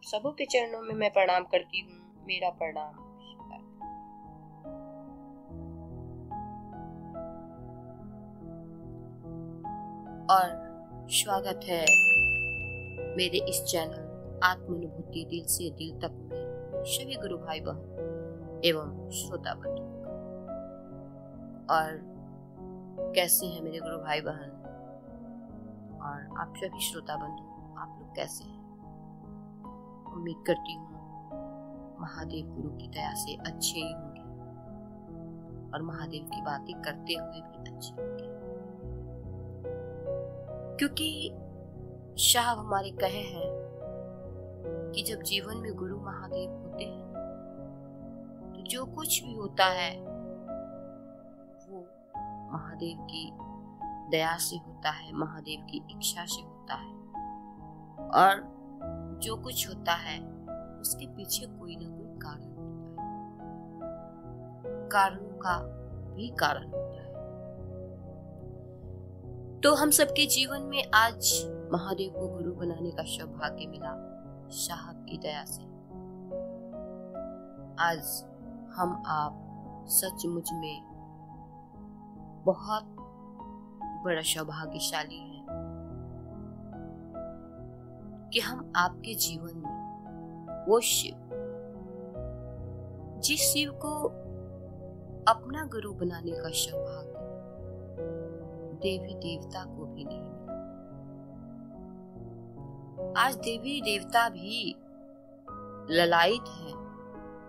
आप सबों के चरणों में मैं प्रणाम करती हूँ। मेरा प्रणाम। और स्वागत है मेरे इस चैनल आत्मानुभूति दिल से दिल तक में सभी गुरु भाई बहन एवं श्रोता बंधु। और कैसे हैं मेरे गुरु भाई बहन और आप सभी श्रोता बंधु, आप लोग कैसे हैं? उम्मीद करती हूँ महादेव गुरु की दया से अच्छे ही होंगे और महादेव की बातें करते हुए भी अच्छे होंगे, क्योंकि शाह हमारे कहे हैं कि जब जीवन में गुरु महादेव होते हैं तो जो कुछ भी होता है वो महादेव की दया से होता है, महादेव की इच्छा से होता है। और जो कुछ होता है उसके पीछे कोई ना कोई कारण होता है, कारणों का भी कारण होता है। तो हम सबके जीवन में आज महादेव को गुरु बनाने का सौभाग्य मिला साहब की दया से। आज हम आप सचमुच में बहुत बड़ा सौभाग्यशाली है कि हम आपके जीवन में वो शिव, जिस शिव को अपना गुरु बनाने का सौभाग्य देवी देवता को भी नहीं मिला, आज देवी देवता भी ललायित है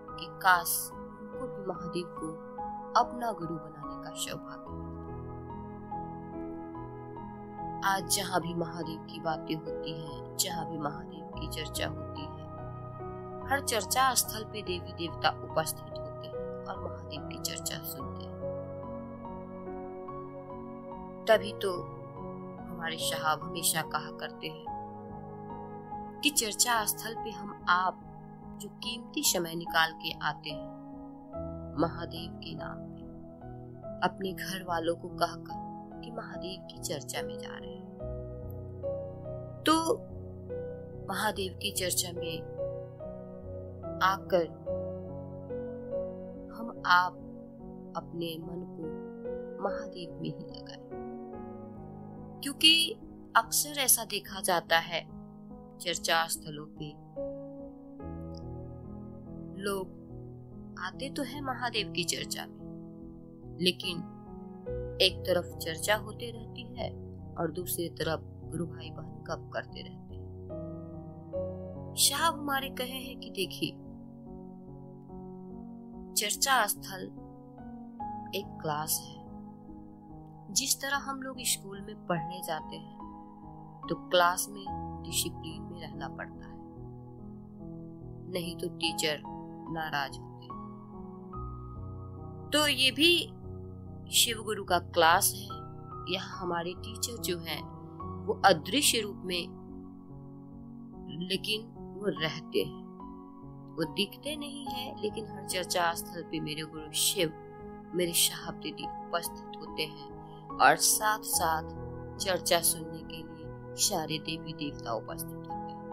कि काश उनको भी महादेव को अपना गुरु बनाने का सौभाग्य मिलता। आज जहाँ भी महादेव की बातें होती हैं, जहाँ भी महादेव की चर्चा होती है, हर चर्चा स्थल पे देवी देवता उपस्थित होते हैं और महादेव की चर्चा सुनते हैं। तभी तो हमारे साहब हमेशा कहा करते हैं कि चर्चा स्थल पे हम आप जो कीमती समय निकाल के आते हैं महादेव के नाम पे, अपने घर वालों को कहकर कि महादेव की चर्चा में जा रहे हैं, तो महादेव की चर्चा में आकर हम आप अपने मन को महादेव में ही लगाएं, क्योंकि अक्सर ऐसा देखा जाता है चर्चा स्थलों पे लोग आते तो है महादेव की चर्चा में, लेकिन एक तरफ चर्चा होते रहती है और दूसरी तरफ गुरु भाई बहन गप करते रहते हैं। शाह हमारे कहे हैं कि देखिए, चर्चा स्थल एक क्लास है। जिस तरह हम लोग स्कूल में पढ़ने जाते हैं तो क्लास में डिसिप्लिन में रहना पड़ता है, नहीं तो टीचर नाराज होते हैं। तो ये भी शिव गुरु का क्लास है। यहाँ हमारे टीचर जो हैं वो अदृश्य रूप में, लेकिन वो रहते हैं, वो दिखते नहीं है, लेकिन हर चर्चा स्थल पे मेरे गुरु शिव, मेरे साहब दीदी उपस्थित होते हैं और साथ साथ चर्चा सुनने के लिए सारे देवी देवता उपस्थित होते हैं।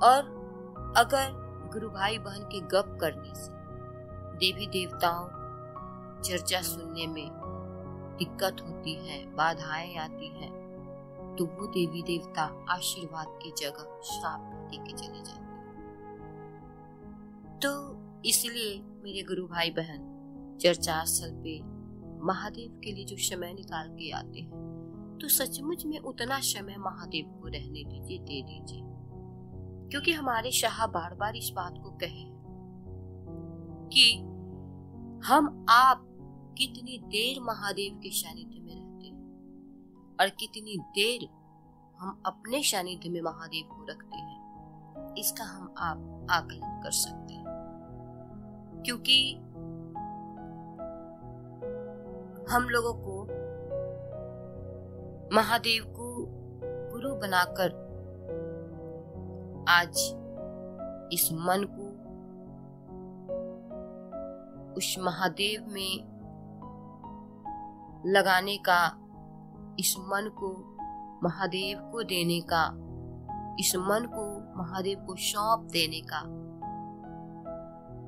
और अगर गुरु भाई बहन के गप करने से देवी देवताओं चर्चा सुनने में दिक्कत होती है, बाधाएं आती हैं, तो वो देवी देवता आशीर्वाद की जगह श्राप भी देके चले जाते हैं। तो इसलिए मेरे गुरु भाई बहन चर्चा स्थल पे महादेव के लिए जो समय निकाल के आते हैं, तो सचमुच में उतना समय महादेव को रहने दीजिए, दे दीजिए, क्योंकि हमारे शाह बार बार इस बात को कहे कि हम आप कितनी देर महादेव के सानिध्य में रहते हैं और कितनी देर हम अपने सानिध्य में महादेव को रखते हैं, इसका हम आप आकलन कर सकते हैं। क्योंकि हम लोगों को महादेव को गुरु बनाकर आज इस मन को उस महादेव में लगाने का, इस मन को महादेव को देने का, इस मन को महादेव को सौंप देने का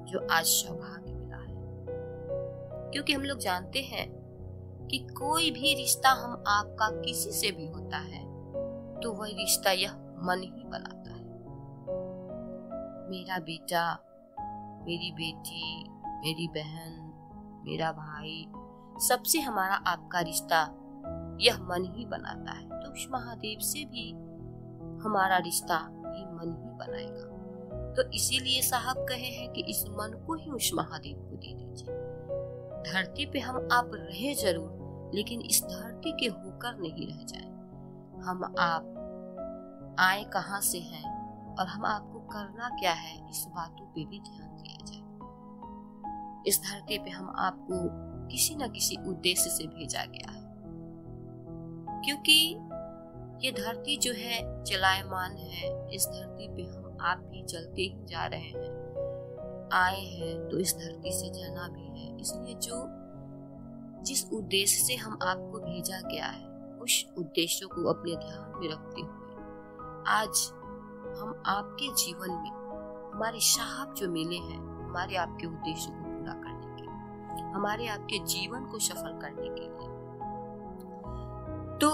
जो आज सौभाग्य मिला है। क्योंकि हम लोग जानते हैं कि कोई भी रिश्ता हम आपका किसी से भी होता है तो वह रिश्ता यह मन ही बनाता है। मेरा बेटा, मेरी बेटी, मेरी बहन, मेरा भाई, सबसे हमारा आपका रिश्ता यह मन ही बनाता है। तो उस महादेव से भी हमारा रिश्ता ये मन ही बनाएगा। तो इसीलिए साहब कहे हैं कि इस मन को ही उस महादेव को दे दीजिए। धरती पे हम आप रहे जरूर, लेकिन इस धरती के होकर नहीं रह जाए। हम आप आए कहाँ से हैं और हम आपको करना क्या है, इस बातों पे भी ध्यान दिया जाए। इस धरती पे हम आपको किसी न किसी उद्देश्य से भेजा गया है, क्योंकि ये धरती जो है चलायमान है। इस धरती पे हम आप भी चलते ही जा रहे हैं। आए हैं तो इस धरती से जाना भी है। इसलिए जिस उद्देश्य से हम आपको भेजा गया है, उस उद्देश्यों को अपने ध्यान में रखते हुए आज हम आपके जीवन में हमारे साहब जो मिले हैं, हमारे आपके उद्देश्य को पूरा करने के लिए, हमारे आपके जीवन को सफल करने के लिए, तो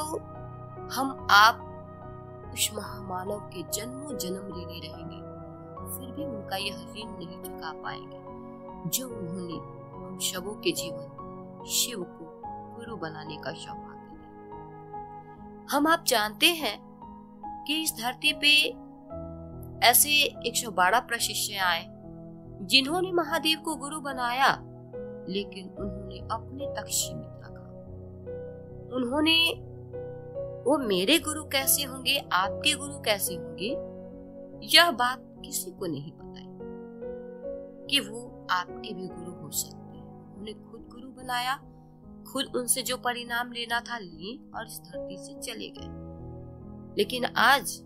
हम आप उस महामानव के जन्मों जन्म ऋणी रहेंगे। फिर भी उनका यह ऋण नहीं चुका पाएंगे जो उन्होंने हम सबों के जीवन शिव को गुरु बनाने का सौभाग्य दिया। हम आप जानते हैं कि इस धरती पे ऐसे 112 प्रशिष्य आए जिन्होंने महादेव को गुरु बनाया, लेकिन उन्होंने अपने तक सीमित रखा। उन्होंने वो मेरे गुरु कैसे होंगे, आपके गुरु कैसे होंगे, यह बात किसी को नहीं पता कि वो आपके भी गुरु हो सकते हैं। उन्होंने खुद गुरु बनाया, खुद उनसे जो परिणाम लेना था लिए और इस धरती से चले गए। लेकिन आज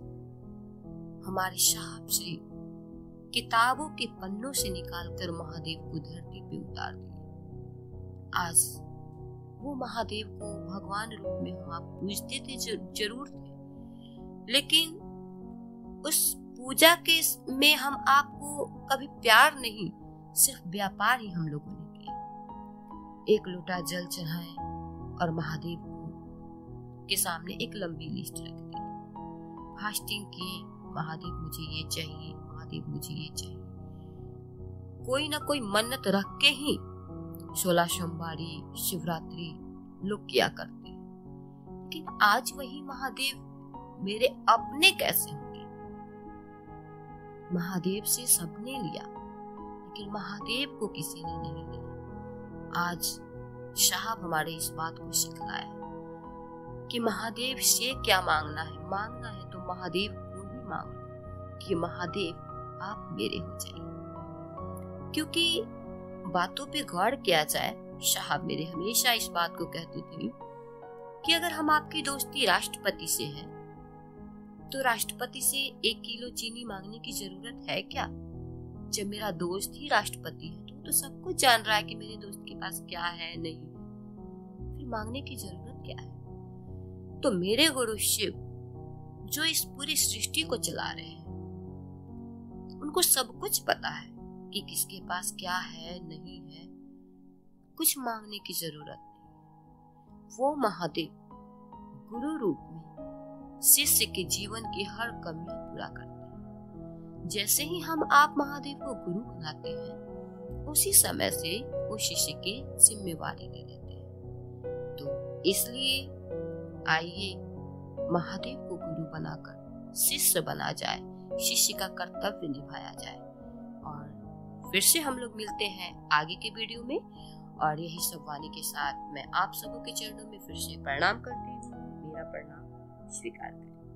हमारे साहब श्री किताबों के पन्नों से निकालकर महादेव को धरती पे उतार दिए। आज वो महादेव को भगवान रूप में हम आप पूजते थे जरूर थे, लेकिन उस पूजा के में हम आपको कभी प्यार नहीं, सिर्फ व्यापार ही हम लोगों ने किया। एक लोटा जल चढ़ाए और महादेव को के सामने एक लंबी लिस्ट रख दी। फास्टिंग किए, महादेव मुझे ये चाहिए, महादेव मुझे ये चाहिए। कोई ना कोई मन्नत रख के ही 16 सोमवारी, शिवरात्रि लोग किया करते हैं। लेकिन आज वही महादेव मेरे अपने कैसे होंगे? महादेव से सबने लिया, लेकिन महादेव को किसी ने नहीं लिया। आज साहब हमारे इस बात को सिखलाया है कि महादेव से क्या मांगना है। मांगना है तो महादेव को ही मांगो कि महादेव आप मेरे हो जाइए। क्योंकि बातों पे गौर किया जाए, साहब मेरे हमेशा इस बात को कहते थे कि अगर हम आपकी दोस्ती राष्ट्रपति से है तो राष्ट्रपति से 1 किलो चीनी मांगने की जरूरत है क्या? जब मेरा दोस्त ही राष्ट्रपति है तो सब कुछ जान रहा है कि मेरे दोस्त के पास क्या है नहीं है, फिर मांगने की जरूरत क्या है? तो मेरे गुरु शिव जो इस पूरी सृष्टि को चला रहे हैं, उनको सब कुछ पता है कि किसके पास क्या है नहीं है। कुछ मांगने की जरूरत नहीं। वो महादेव गुरु रूप में शिष्य के जीवन की हर कमियां पूरा करते हैं। जैसे ही हम आप महादेव को गुरु बनाते हैं, उसी समय से वो शिष्य की जिम्मेवारी ले लेते हैं। तो इसलिए आइए महादेव को गुरु बनाकर शिष्य बना जाए, शिष्य का कर्तव्य निभाया जाए। और फिर से हम लोग मिलते हैं आगे के वीडियो में, और यही सब वाणी के साथ मैं आप सबों के चरणों में फिर से प्रणाम करती हूँ। मेरा प्रणाम स्वीकार करें।